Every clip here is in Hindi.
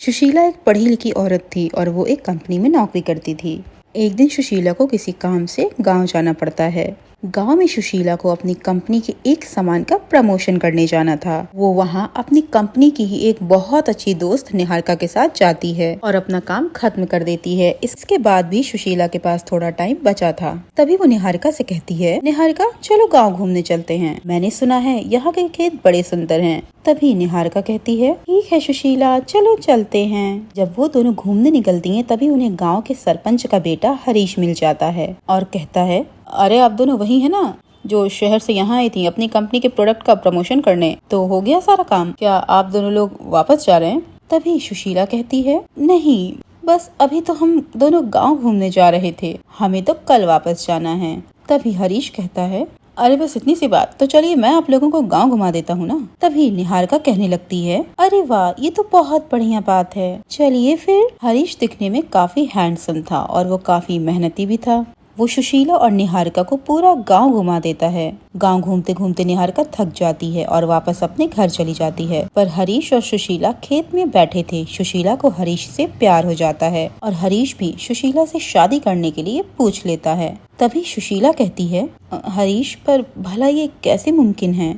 सुशीला एक पढ़ी लिखी औरत थी और वो एक कंपनी में नौकरी करती थी। एक दिन सुशीला को किसी काम से गांव जाना पड़ता है। गांव में सुशीला को अपनी कंपनी के एक सामान का प्रमोशन करने जाना था। वो वहां अपनी कंपनी की ही एक बहुत अच्छी दोस्त निहारिका के साथ जाती है और अपना काम खत्म कर देती है। इसके बाद भी सुशीला के पास थोड़ा टाइम बचा था। तभी वो निहारिका से कहती है, निहारिका चलो गाँव घूमने चलते हैं, मैंने सुना है यहाँ के खेत बड़े सुंदर हैं। तभी निहारिका कहती है, ठीक है सुशीला चलो चलते हैं। जब वो दोनों घूमने निकलती हैं तभी उन्हें गांव के सरपंच का बेटा हरीश मिल जाता है और कहता है, अरे आप दोनों वही है ना जो शहर से यहाँ आई थी अपनी कंपनी के प्रोडक्ट का प्रमोशन करने, तो हो गया सारा काम, क्या आप दोनों लोग वापस जा रहे हैं? तभी सुशीला कहती है, नहीं बस अभी तो हम दोनों गाँव घूमने जा रहे थे, हमें तो कल वापस जाना है। तभी हरीश कहता है, अरे बस इतनी सी बात, तो चलिए मैं आप लोगों को गांव घुमा देता हूँ ना। तभी निहारिका कहने लगती है, अरे वाह ये तो बहुत बढ़िया बात है, चलिए फिर। हरीश दिखने में काफी हैंडसम था और वो काफी मेहनती भी था। वो सुशीला और निहारिका को पूरा गांव घुमा देता है। गांव घूमते घूमते निहारिका थक जाती है और वापस अपने घर चली जाती है। पर हरीश और सुशीला खेत में बैठे थे। सुशीला को हरीश से प्यार हो जाता है और हरीश भी सुशीला से शादी करने के लिए पूछ लेता है। तभी सुशीला कहती है, हरीश पर भला ये कैसे मुमकिन है?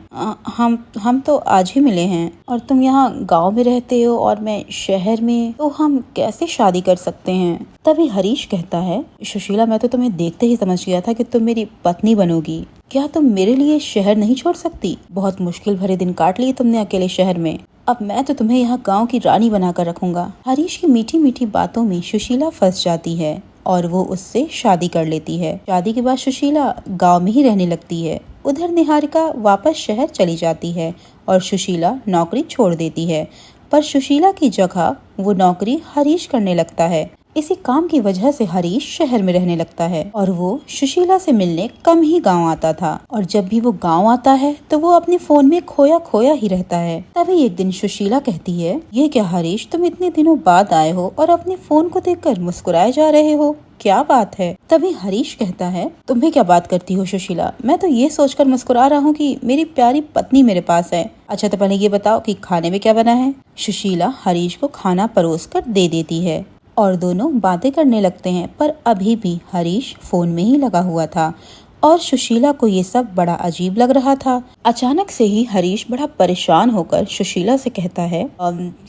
हम तो आज ही मिले हैं और तुम यहाँ गांव में रहते हो और मैं शहर में, तो हम कैसे शादी कर सकते हैं? तभी हरीश कहता है, सुशीला मैं तो तुम्हें देखते ही समझ गया था कि तुम मेरी पत्नी बनोगी। क्या तुम मेरे लिए शहर नहीं छोड़ सकती? बहुत मुश्किल भरे दिन काट लिए तुमने अकेले शहर में, अब मैं तो तुम्हें यहाँ गाँव की रानी बनाकर रखूंगा। हरीश की मीठी मीठी बातों में सुशीला फंस जाती है और वो उससे शादी कर लेती है। शादी के बाद सुशीला गांव में ही रहने लगती है। उधर निहारिका वापस शहर चली जाती है और सुशीला नौकरी छोड़ देती है। पर सुशीला की जगह वो नौकरी हरीश करने लगता है। इसी काम की वजह से हरीश शहर में रहने लगता है और वो सुशीला से मिलने कम ही गांव आता था। और जब भी वो गांव आता है तो वो अपने फोन में खोया खोया ही रहता है। तभी एक दिन सुशीला कहती है, ये क्या हरीश, तुम इतने दिनों बाद आए हो और अपने फोन को देखकर मुस्कुराए जा रहे हो, क्या बात है? तभी हरीश कहता है, तुम्हें क्या बात करती हो सुशीला, मैं तो ये सोचकर मुस्कुरा रहा हूँ कि मेरी प्यारी पत्नी मेरे पास है। अच्छा तो पहले ये बताओ कि खाने में क्या बना है? सुशीला हरीश को खाना परोस कर दे देती है और दोनों बातें करने लगते हैं। पर अभी भी हरीश फोन में ही लगा हुआ था और सुशीला को ये सब बड़ा अजीब लग रहा था। अचानक से ही हरीश बड़ा परेशान होकर सुशीला से कहता है,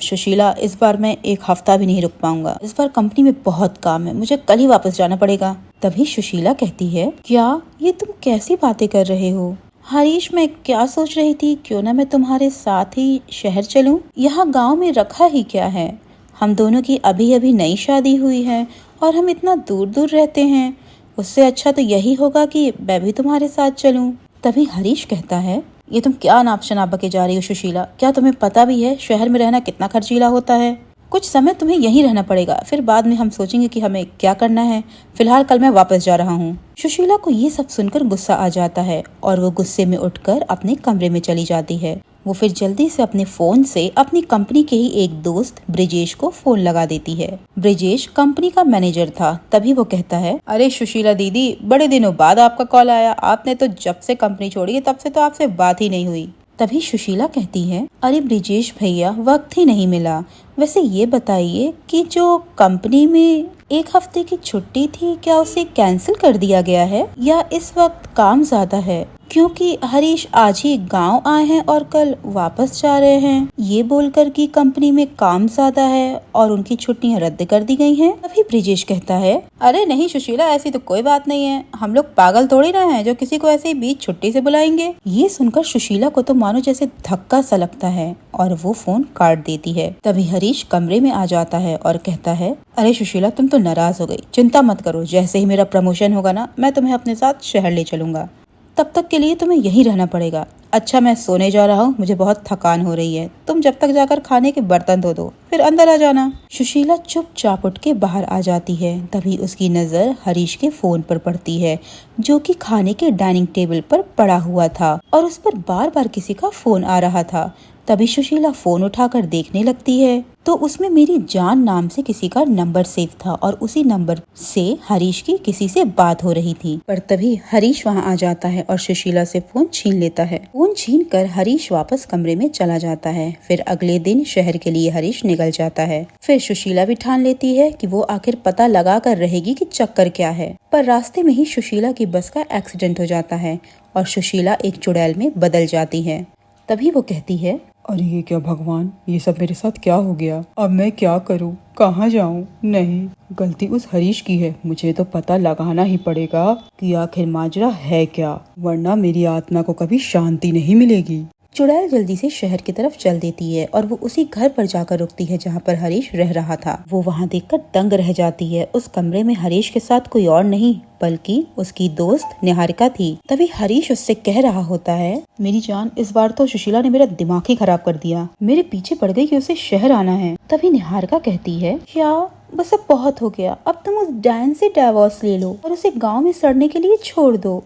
सुशीला इस बार मैं एक हफ्ता भी नहीं रुक पाऊंगा, इस बार कंपनी में बहुत काम है, मुझे कल ही वापस जाना पड़ेगा। तभी सुशीला कहती है, क्या ये तुम कैसी बातें कर रहे हो हरीश, मैं क्या सोच रही थी, क्यों ना मैं तुम्हारे साथ ही शहर चलूं? यहाँ गाँव में रखा ही क्या है, हम दोनों की अभी अभी नई शादी हुई है और हम इतना दूर दूर रहते हैं, उससे अच्छा तो यही होगा कि मैं भी तुम्हारे साथ चलूं। तभी हरीश कहता है, ये तुम क्या नाप शनाप बके जा रही हो सुशीला, क्या तुम्हें पता भी है शहर में रहना कितना खर्चीला होता है? कुछ समय तुम्हें यहीं रहना पड़ेगा, फिर बाद में हम सोचेंगे कि हमें क्या करना है, फिलहाल कल मैं वापस जा रहा हूँ। सुशीला को ये सब सुनकर गुस्सा आ जाता है और वो गुस्से में उठकर अपने कमरे में चली जाती है। वो फिर जल्दी से अपने फोन से अपनी कंपनी के ही एक दोस्त ब्रिजेश को फोन लगा देती है। ब्रिजेश कंपनी का मैनेजर था। तभी वो कहता है, अरे सुशीला दीदी, बड़े दिनों बाद आपका कॉल आया, आपने तो जब से कंपनी छोड़ी है तब से तो आपसे बात ही नहीं हुई। तभी सुशीला कहती है, अरे ब्रिजेश भैया, वक्त ही नहीं मिला। वैसे ये बताइए कि जो कंपनी में एक हफ्ते की छुट्टी थी, क्या उसे कैंसिल कर दिया गया है या इस वक्त काम ज्यादा है? क्योंकि हरीश आज ही गांव आए हैं और कल वापस जा रहे हैं, ये बोलकर कि कंपनी में काम ज्यादा है और उनकी छुट्टियां रद्द कर दी गई हैं। तभी ब्रिजेश कहता है, अरे नहीं सुशीला, ऐसी तो कोई बात नहीं है, हम लोग पागल थोड़ी ना हैं जो किसी को ऐसे ही बीच छुट्टी से बुलाएंगे। ये सुनकर सुशीला को तो मानो जैसे धक्का सा लगता है और वो फोन काट देती है। तभी हरीश कमरे में आ जाता है और कहता है, अरे सुशीला तुम तो नाराज हो गई, चिंता मत करो, जैसे ही मेरा प्रमोशन होगा ना, मैं तुम्हें अपने साथ शहर ले चलूंगा, तब तक के लिए तुम्हें यहीं रहना पड़ेगा। अच्छा मैं सोने जा रहा हूँ, मुझे बहुत थकान हो रही है, तुम जब तक जाकर खाने के बर्तन धो दो, फिर अंदर आ जाना। सुशीला चुपचाप उठ के बाहर आ जाती है। तभी उसकी नजर हरीश के फोन पर पड़ती है जो कि खाने के डाइनिंग टेबल पर पड़ा हुआ था और उस पर बार बार किसी का फोन आ रहा था। तभी सुशीला फोन उठाकर देखने लगती है तो उसमें मेरी जान नाम से किसी का नंबर सेव था और उसी नंबर से हरीश की किसी से बात हो रही थी। पर तभी हरीश वहां आ जाता है और सुशीला से फोन छीन लेता है। फोन छीन कर हरीश वापस कमरे में चला जाता है। फिर अगले दिन शहर के लिए हरीश निकल बदल जाता है। फिर सुशीला भी ठान लेती है कि वो आखिर पता लगा कर रहेगी कि चक्कर क्या है। पर रास्ते में ही सुशीला की बस का एक्सीडेंट हो जाता है और सुशीला एक चुड़ैल में बदल जाती है। तभी वो कहती है, अरे ये क्या भगवान, ये सब मेरे साथ क्या हो गया? अब मैं क्या करूं? कहाँ जाऊं? नहीं, गलती उस हरीश की है। मुझे तो पता लगाना ही पड़ेगा कि आखिर माजरा है क्या, वरना मेरी आत्मा को कभी शांति नहीं मिलेगी। चुड़ैल जल्दी से शहर की तरफ चल देती है और वो उसी घर पर जाकर रुकती है जहाँ पर हरीश रह रहा था। वो वहाँ देखकर दंग रह जाती है। उस कमरे में हरीश के साथ कोई और नहीं बल्कि उसकी दोस्त निहारिका थी। तभी हरीश उससे कह रहा होता है, मेरी जान, इस बार तो सुशीला ने मेरा दिमाग ही खराब कर दिया। मेरे पीछे पड़ गई कि उसे शहर आना है। तभी निहारिका कहती है, क्या बस अब बहुत हो गया, अब तुम उस डैन से डिवोर्स ले लो और उसे गाँव में सड़ने के लिए छोड़ दो।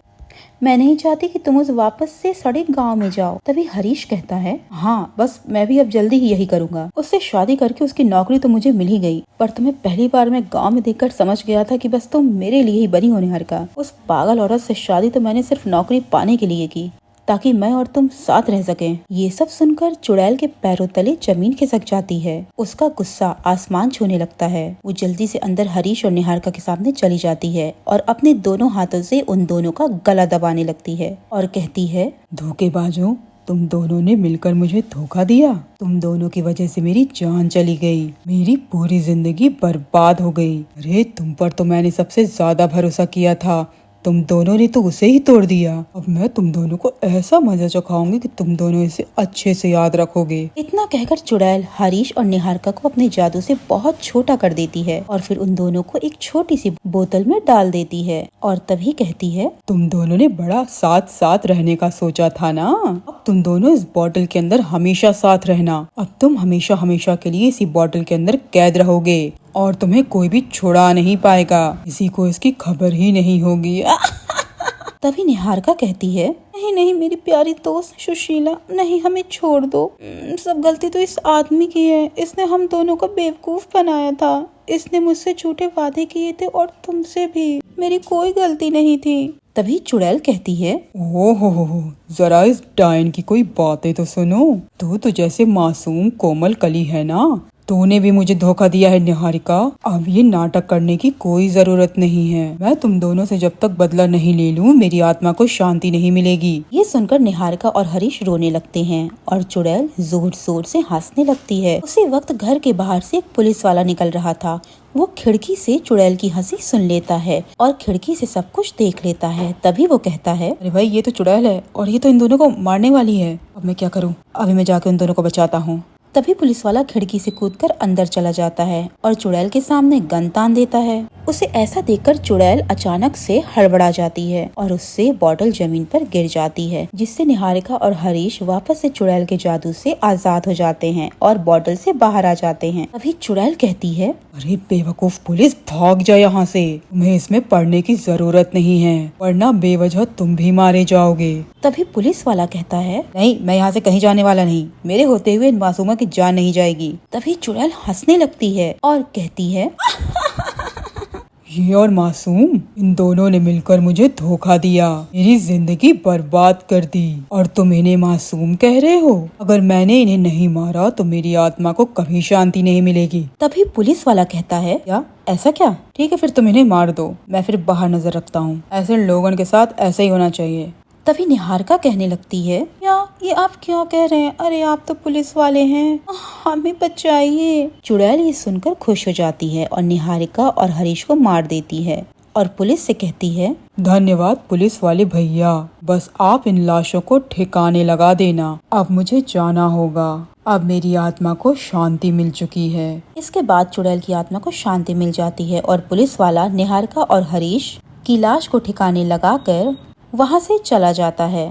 मैं नहीं चाहती कि तुम उस वापस से सड़े गांव में जाओ। तभी हरीश कहता है, हाँ बस मैं भी अब जल्दी ही यही करूंगा। उससे शादी करके उसकी नौकरी तो मुझे मिल ही गई, पर तुम्हें पहली बार मैं गांव में देखकर समझ गया था कि बस तुम मेरे लिए ही बनी हो निहारिका। उस पागल औरत से शादी तो मैंने सिर्फ नौकरी पाने के लिए की, ताकि मैं और तुम साथ रह सकें। ये सब सुनकर चुड़ैल के पैरों तले जमीन खिसक जाती है। उसका गुस्सा आसमान छूने लगता है। वो जल्दी से अंदर हरीश और निहारिका के सामने चली जाती है और अपने दोनों हाथों से उन दोनों का गला दबाने लगती है और कहती है, धोखेबाजों, तुम दोनों ने मिलकर मुझे धोखा दिया। तुम दोनों की वजह से मेरी जान चली गई, मेरी पूरी जिंदगी बर्बाद हो गई। अरे तुम पर तो मैंने सबसे ज्यादा भरोसा किया था, तुम दोनों ने तो उसे ही तोड़ दिया। अब मैं तुम दोनों को ऐसा मजा चखाऊंगी कि तुम दोनों इसे अच्छे से याद रखोगे। इतना कहकर चुड़ैल हरीश और निहारिका को अपने जादू से बहुत छोटा कर देती है और फिर उन दोनों को एक छोटी सी बोतल में डाल देती है और तभी कहती है, तुम दोनों ने बड़ा साथ साथ रहने का सोचा था ना, अब तुम दोनों इस बोतल के अंदर हमेशा साथ रहना। अब तुम हमेशा हमेशा के लिए इसी बोतल के अंदर कैद रहोगे और तुम्हें कोई भी छुड़ा नहीं पाएगा, किसी को इसकी खबर ही नहीं होगी। तभी निहारिका कहती है, नहीं नहीं मेरी प्यारी दोस्त सुशीला, नहीं हमें छोड़ दो। सब गलती तो इस आदमी की है, इसने हम दोनों को बेवकूफ बनाया था। इसने मुझसे झूठे वादे किए थे और तुमसे भी, मेरी कोई गलती नहीं थी। तभी चुड़ैल कहती है, ओ हो, जरा इस डायन की कोई बातें तो सुनो। तू तो जैसे मासूम कोमल कली है ना, तूने भी मुझे धोखा दिया है निहारिका। अब ये नाटक करने की कोई जरूरत नहीं है। मैं तुम दोनों से जब तक बदला नहीं ले लूं, मेरी आत्मा को शांति नहीं मिलेगी। ये सुनकर निहारिका और हरीश रोने लगते हैं और चुड़ैल जोर जोर से हंसने लगती है। उसी वक्त घर के बाहर से एक पुलिस वाला निकल रहा था। वो खिड़की से चुड़ैल की हंसी सुन लेता है और खिड़की से सब कुछ देख लेता है। तभी वो कहता है, अरे भाई, ये तो चुड़ैल है और ये तो इन दोनों को मारने वाली है। अब मैं क्या करूँ? अभी मैं जाके उन दोनों को बचाता हूँ। तभी पुलिस वाला खिड़की से कूदकर अंदर चला जाता है और चुड़ैल के सामने गन तान देता है। उसे ऐसा देखकर चुड़ैल अचानक से हड़बड़ा जाती है और उससे बॉटल जमीन पर गिर जाती है, जिससे निहारिका और हरीश वापस से चुड़ैल के जादू से आजाद हो जाते हैं और बॉटल से बाहर आ जाते हैं। तभी चुड़ैल कहती है, अरे बेवकूफ पुलिस, भाग जा यहाँ से। तुम्हें इसमें पढ़ने की जरूरत नहीं है, वरना बेवजह तुम भी मारे जाओगे। तभी पुलिस वाला कहता है, नहीं, मैं यहाँ से कहीं जाने वाला नहीं। मेरे होते हुए इन मासूमा की जान नहीं जाएगी। तभी चुड़ैल हंसने लगती है और कहती है, ये और मासूम, इन दोनों ने मिलकर मुझे धोखा दिया, मेरी जिंदगी बर्बाद कर दी, और तुम इन्हें मासूम कह रहे हो? अगर मैंने इन्हें नहीं मारा तो मेरी आत्मा को कभी शांति नहीं मिलेगी। तभी पुलिस वाला कहता है, क्या ऐसा क्या? ठीक है, फिर तुम इन्हें मार दो, मैं फिर बाहर नजर रखता हूँ। ऐसे लोगों के साथ ऐसा ही होना चाहिए। तभी निहारिका कहने लगती है, या ये आप क्या कह रहे हैं? अरे आप तो पुलिस वाले हैं, हमें बचाइए। चुड़ैल ये सुनकर खुश हो जाती है और निहारिका और हरीश को मार देती है और पुलिस से कहती है, धन्यवाद पुलिस वाले भैया, बस आप इन लाशों को ठिकाने लगा देना। अब मुझे जाना होगा, अब मेरी आत्मा को शांति मिल चुकी है। इसके बाद चुड़ैल की आत्मा को शांति मिल जाती है और पुलिस वाला निहारिका और हरीश की लाश को ठिकाने लगाकर वहाँ से चला जाता है।